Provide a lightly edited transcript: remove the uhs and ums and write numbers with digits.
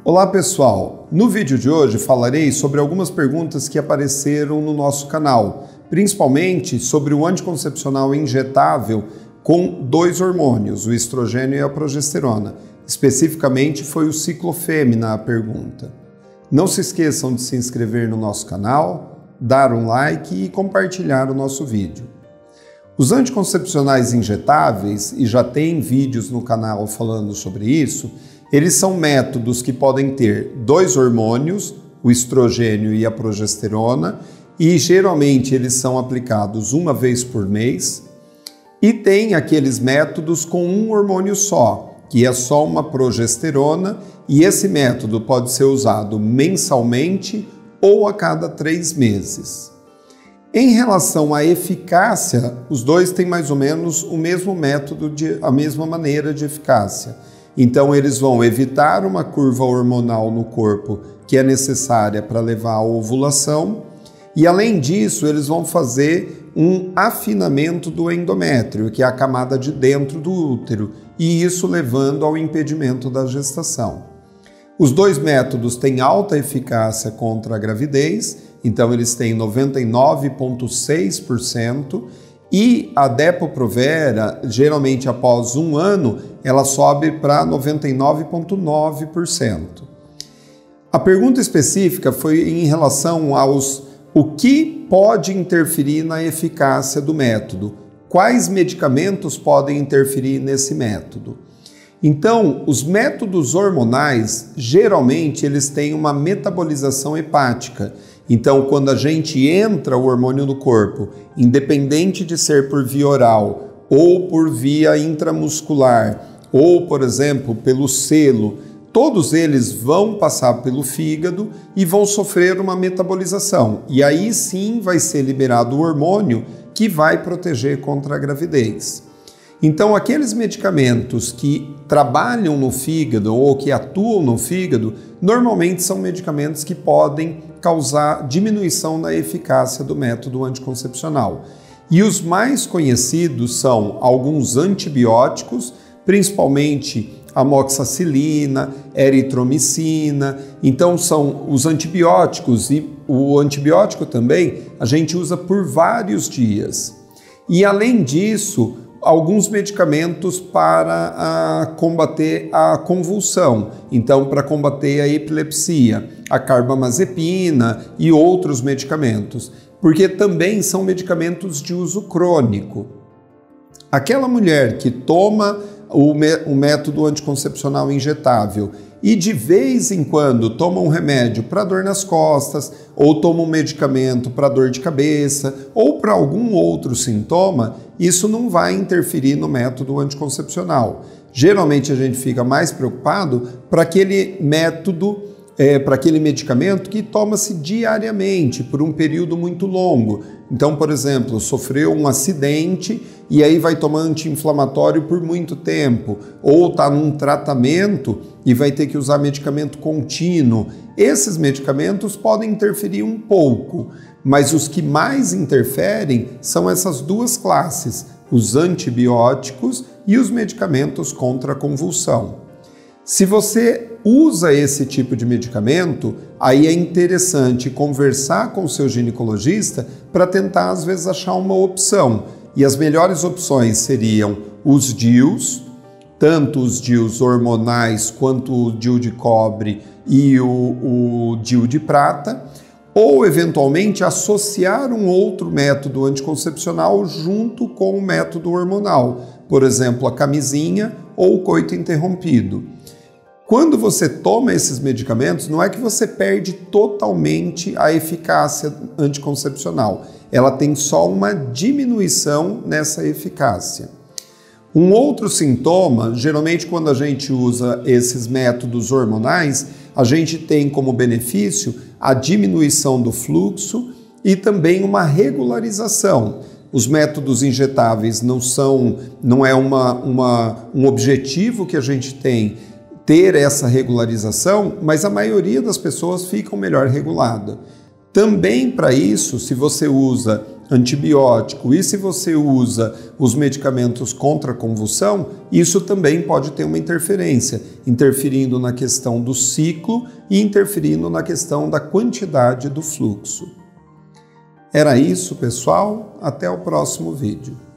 Olá pessoal, no vídeo de hoje falarei sobre algumas perguntas que apareceram no nosso canal, principalmente sobre o anticoncepcional injetável com dois hormônios, o estrogênio e a progesterona. Especificamente foi o Ciclofêmina a pergunta. Não se esqueçam de se inscrever no nosso canal, dar um like e compartilhar o nosso vídeo. Os anticoncepcionais injetáveis, e já tem vídeos no canal falando sobre isso, eles são métodos que podem ter dois hormônios, o estrogênio e a progesterona, e geralmente eles são aplicados uma vez por mês. E tem aqueles métodos com um hormônio só, que é só uma progesterona, e esse método pode ser usado mensalmente ou a cada 3 meses. Em relação à eficácia, os dois têm mais ou menos o mesmo método, a mesma maneira de eficácia. Então, eles vão evitar uma curva hormonal no corpo que é necessária para levar à ovulação e, além disso, eles vão fazer um afinamento do endométrio, que é a camada de dentro do útero, e isso levando ao impedimento da gestação. Os dois métodos têm alta eficácia contra a gravidez, então eles têm 99,6%, e a Depo-Provera, geralmente após um ano, ela sobe para 99,9%. A pergunta específica foi em relação o que pode interferir na eficácia do método. Quais medicamentos podem interferir nesse método? Então, os métodos hormonais, geralmente, eles têm uma metabolização hepática. Então, quando a gente entra o hormônio no corpo, independente de ser por via oral ou por via intramuscular, ou, por exemplo, pelo selo, todos eles vão passar pelo fígado e vão sofrer uma metabolização. E aí sim vai ser liberado o hormônio que vai proteger contra a gravidez. Então, aqueles medicamentos que trabalham no fígado ou que atuam no fígado, normalmente são medicamentos que podem causar diminuição na eficácia do método anticoncepcional. E os mais conhecidos são alguns antibióticos, principalmente amoxicilina, eritromicina. Então, são os antibióticos, e o antibiótico também a gente usa por vários dias. E, além disso, alguns medicamentos para combater a convulsão, então para combater a epilepsia, a carbamazepina e outros medicamentos, porque também são medicamentos de uso crônico. Aquela mulher que toma o método anticoncepcional injetável e de vez em quando toma um remédio para dor nas costas, ou toma um medicamento para dor de cabeça, ou para algum outro sintoma, isso não vai interferir no método anticoncepcional. Geralmente a gente fica mais preocupado para aquele método, para aquele medicamento que toma-se diariamente, por um período muito longo. Então, por exemplo, sofreu um acidente e aí vai tomar anti-inflamatório por muito tempo, ou está num tratamento e vai ter que usar medicamento contínuo. Esses medicamentos podem interferir um pouco, mas os que mais interferem são essas duas classes, os antibióticos e os medicamentos contra a convulsão. Se você usa esse tipo de medicamento, aí é interessante conversar com o seu ginecologista para tentar, às vezes, achar uma opção. E as melhores opções seriam os DIUs, tanto os DIUs hormonais quanto o DIU de cobre e o DIU de prata, ou, eventualmente, associar um outro método anticoncepcional junto com o método hormonal, por exemplo, a camisinha ou o coito interrompido. Quando você toma esses medicamentos, não é que você perde totalmente a eficácia anticoncepcional, ela tem só uma diminuição nessa eficácia. Um outro sintoma, geralmente quando a gente usa esses métodos hormonais, a gente tem como benefício a diminuição do fluxo e também uma regularização. Os métodos injetáveis não é um objetivo que a gente tem ter essa regularização, mas a maioria das pessoas ficam melhor regulada. Também para isso, se você usa antibiótico e se você usa os medicamentos contra a convulsão, isso também pode ter uma interferência, interferindo na questão do ciclo e interferindo na questão da quantidade do fluxo. Era isso, pessoal. Até o próximo vídeo.